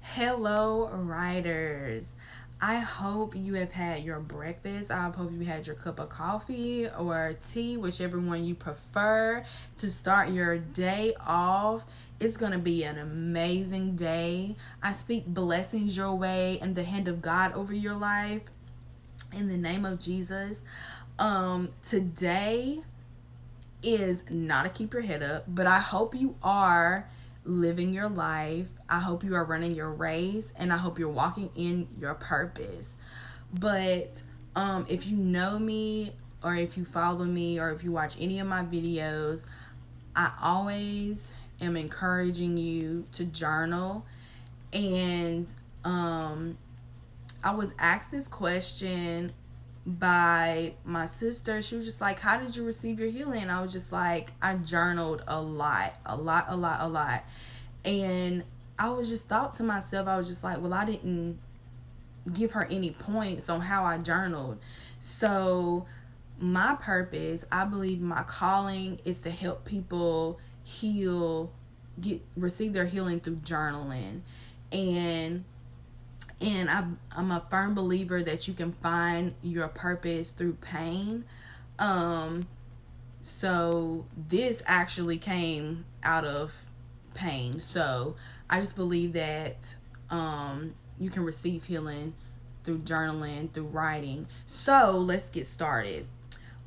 Hello, writers. I hope you have had your breakfast. I hope you had your cup of coffee or tea, whichever one you prefer, to start your day off. It's going to be an amazing day. I speak blessings your way and the hand of God over your life in the name of Jesus. Today is not to keep your head up, but I hope you are living your life. I hope you are running your race, and I hope you're walking in your purpose. But if you know me, or if you follow me, or if you watch any of my videos, I always am encouraging you to journal. And I was asked this question by my sister. She was just like, how did you receive your healing? I was just like, I journaled a lot. And I was just thought to myself, I was just like, well, I didn't give her any points on how I journaled. So my purpose, I believe my calling is to help people heal, receive their healing through journaling. And I'm a firm believer that you can find your purpose through pain. Um, so this actually came out of pain. So I just believe that you can receive healing through journaling, through writing. So let's get started.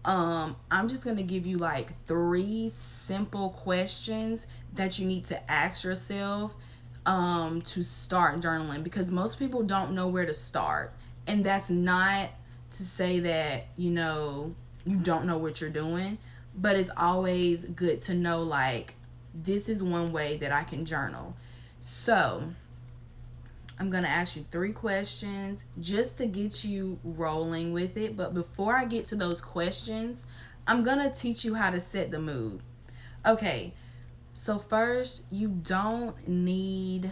I'm just going to give you like three simple questions that you need to ask yourself to start journaling, because most people don't know where to start. And that's not to say that, you don't know what you're doing, but it's always good to know, like, this is one way that I can journal. So I'm going to ask you three questions just to get you rolling with it. But before I get to those questions, I'm going to teach you how to set the mood. Okay, so first, you don't need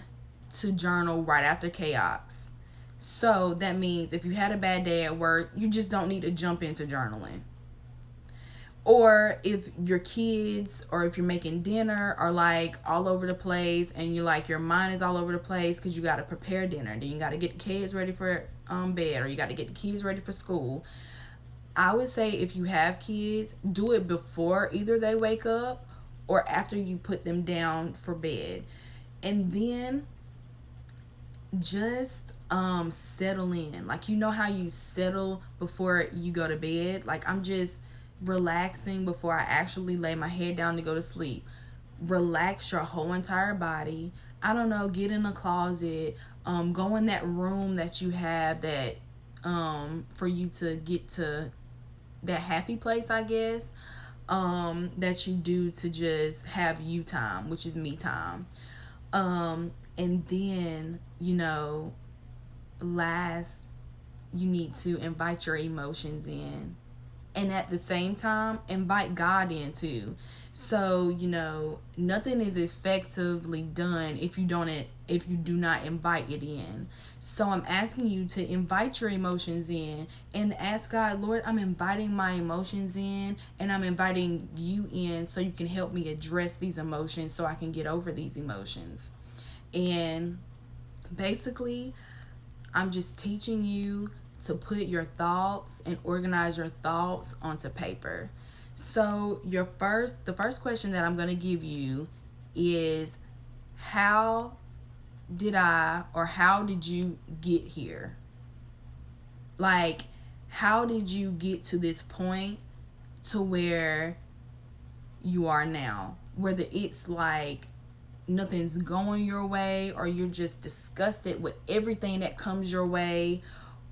to journal right after chaos. So that means if you had a bad day at work, you just don't need to jump into journaling. Or if your kids or if you're making dinner are like all over the place and you're like your mind is all over the place because you got to prepare dinner, then you got to get the kids ready for bed, or you got to get the kids ready for school. I would say if you have kids, do it before either they wake up or after you put them down for bed. And then just settle in. Like, how you settle before you go to bed? Like, I'm just relaxing before I actually lay my head down to go to sleep. Relax your whole entire body. I don't know, get in a closet, go in that room that you have that for you to get to that happy place, I guess, that you do to just have you time, which is me time. And then, last, you need to invite your emotions in. And at the same time, invite God in too. So, nothing is effectively done if you do not invite it in. So I'm asking you to invite your emotions in and ask God, Lord, I'm inviting my emotions in, and I'm inviting you in so you can help me address these emotions so I can get over these emotions. And basically, I'm just teaching you to put your thoughts and organize your thoughts onto paper. So the first question that I'm going to give you is, how did you get here? Like, how did you get to this point to where you are now? Whether it's like nothing's going your way, or you're just disgusted with everything that comes your way,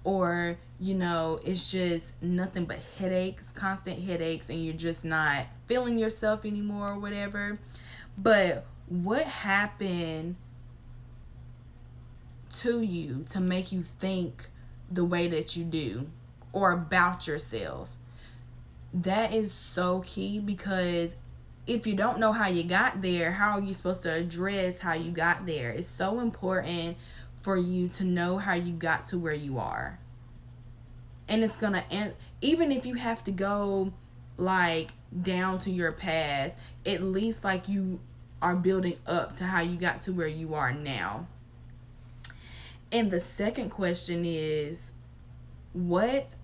or it's just nothing but headaches, constant headaches, and you're just not feeling yourself anymore or whatever. But what happened to you to make you think the way that you do, or about yourself? That is so key, because if you don't know how you got there, how are you supposed to address how you got there? It's so important for you to know how you got to where you are. And it's gonna end, even if you have to go like down to your past, at least like you are building up to how you got to where you are now. And the second question is, what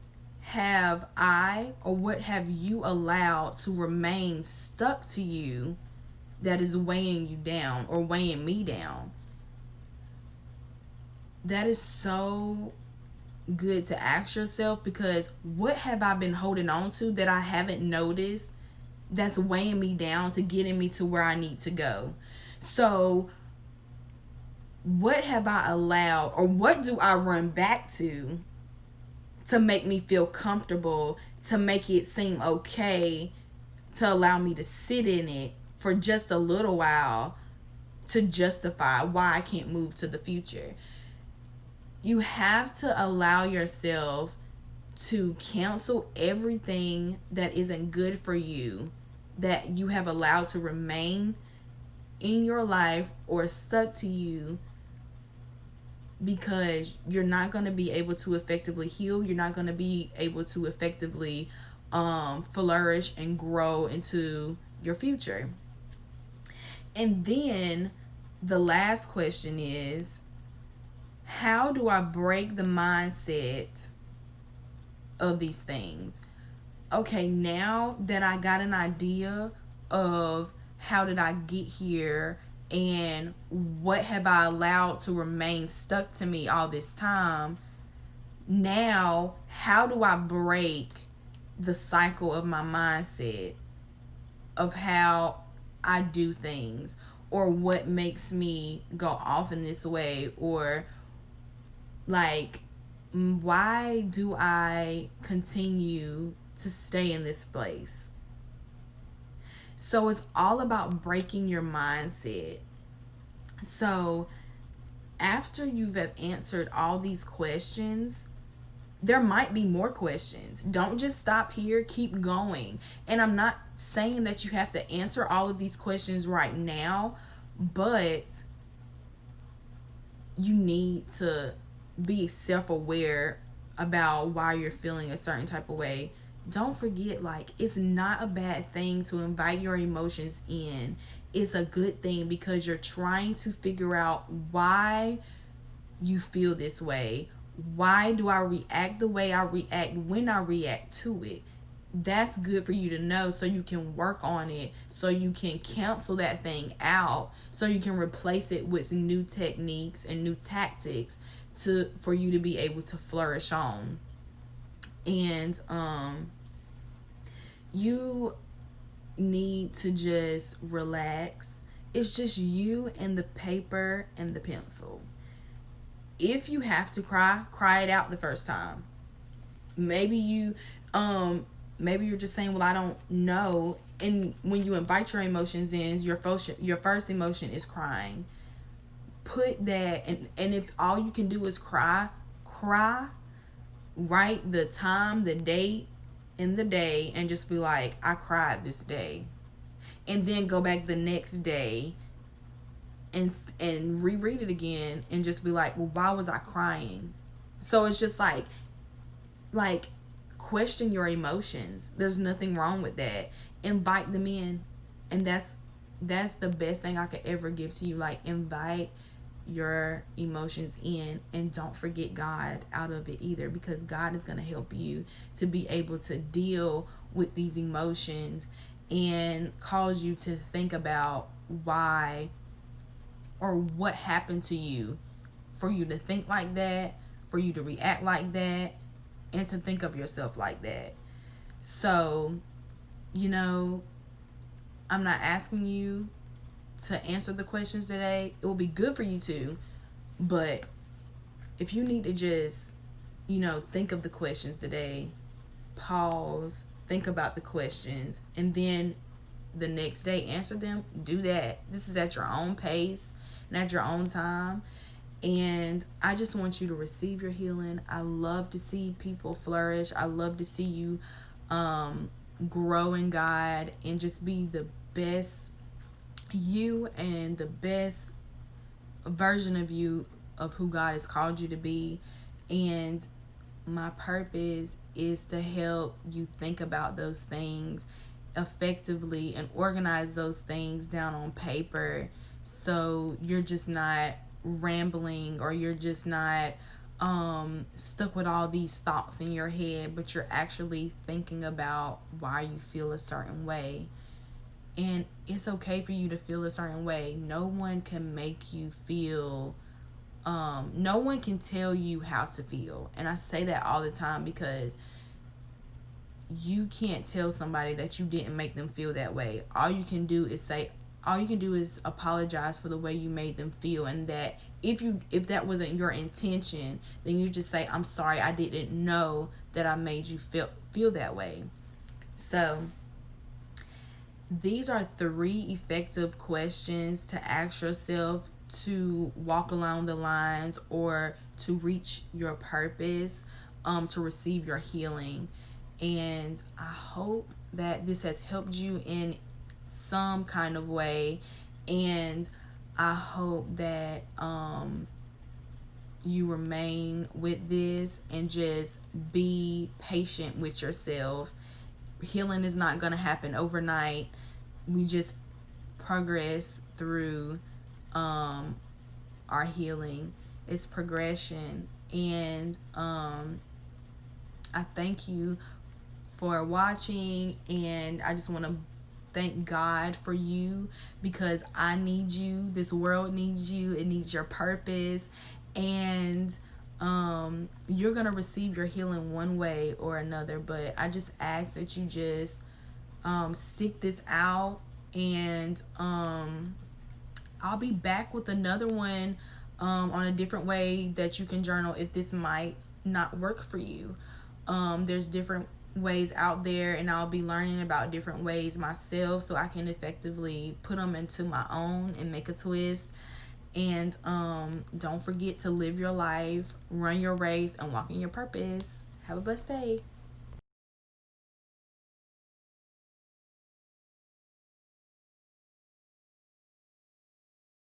have I or what have you allowed to remain stuck to you that is weighing you down or weighing me down? That is so good to ask yourself, because what have I been holding on to that I haven't noticed that's weighing me down to getting me to where I need to go? So, what have I allowed, or what do I run back to make me feel comfortable, to make it seem okay, to allow me to sit in it for just a little while to justify why I can't move to the future? You have to allow yourself to cancel everything that isn't good for you, that you have allowed to remain in your life or stuck to you, because you're not going to be able to effectively heal. You're not going to be able to effectively flourish and grow into your future. And then the last question is, how do I break the mindset of these things? Okay, now that I got an idea of how did I get here and what have I allowed to remain stuck to me all this time, now how do I break the cycle of my mindset of how I do things, or what makes me go off in this way, or like, why do I continue to stay in this place? So it's all about breaking your mindset. So after you've answered all these questions, there might be more questions. Don't just stop here, keep going. And I'm not saying that you have to answer all of these questions right now, but you need to be self-aware about why you're feeling a certain type of way. Don't forget, like, it's not a bad thing to invite your emotions in. It's a good thing, because you're trying to figure out why you feel this way. Why do I react the way I react when I react to it? That's good for you to know, so you can work on it, so you can cancel that thing out, so you can replace it with new techniques and new tactics for you to be able to flourish on. And you need to just relax. It's just you and the paper and the pencil. If you have to cry it out the first time. Maybe you're just saying, well, I don't know. And when you invite your emotions in, your first emotion is crying. Put that, and if all you can do is cry, write the time, the date, and the day, and just be like, I cried this day. And then go back the next day and reread it again, and just be like, well, why was I crying? So it's just like question your emotions. There's nothing wrong with that. Invite them in. And that's the best thing I could ever give to you. Like, invite your emotions in, and don't forget God out of it either, because God is going to help you to be able to deal with these emotions and cause you to think about why or what happened to you for you to think like that, for you to react like that, and to think of yourself like that. So, I'm not asking you to answer the questions today. It will be good for you to, but if you need to just, think of the questions today, pause, think about the questions, and then the next day answer them, do that. This is at your own pace and at your own time. And I just want you to receive your healing. I love to see people flourish. I love to see you grow in God and just be the best you and the best version of you, of who God has called you to be. And my purpose is to help you think about those things effectively and organize those things down on paper, so you're just not rambling, or you're just not stuck with all these thoughts in your head, but you're actually thinking about why you feel a certain way. And it's okay for you to feel a certain way. No one can make you feel, no one can tell you how to feel. And I say that all the time because you can't tell somebody that you didn't make them feel that way. All you can do is apologize for the way you made them feel, and that if that wasn't your intention, then you just say, I'm sorry, I didn't know that I made you feel that way. So these are 3 effective questions to ask yourself to walk along the lines or to reach your purpose, to receive your healing. And I hope that this has helped you in some kind of way. And I hope that you remain with this and just be patient with yourself. Healing is not going to happen overnight. We just progress through our healing. It's progression. And I thank you for watching, and I just want to thank God for you, because I need you. This world needs you. It needs your purpose. And you're gonna receive your healing one way or another, but I just ask that you just stick this out. And I'll be back with another one on a different way that you can journal if this might not work for you. There's different ways out there, and I'll be learning about different ways myself so I can effectively put them into my own and make a twist. And don't forget to live your life, run your race, and walk in your purpose. Have a blessed day.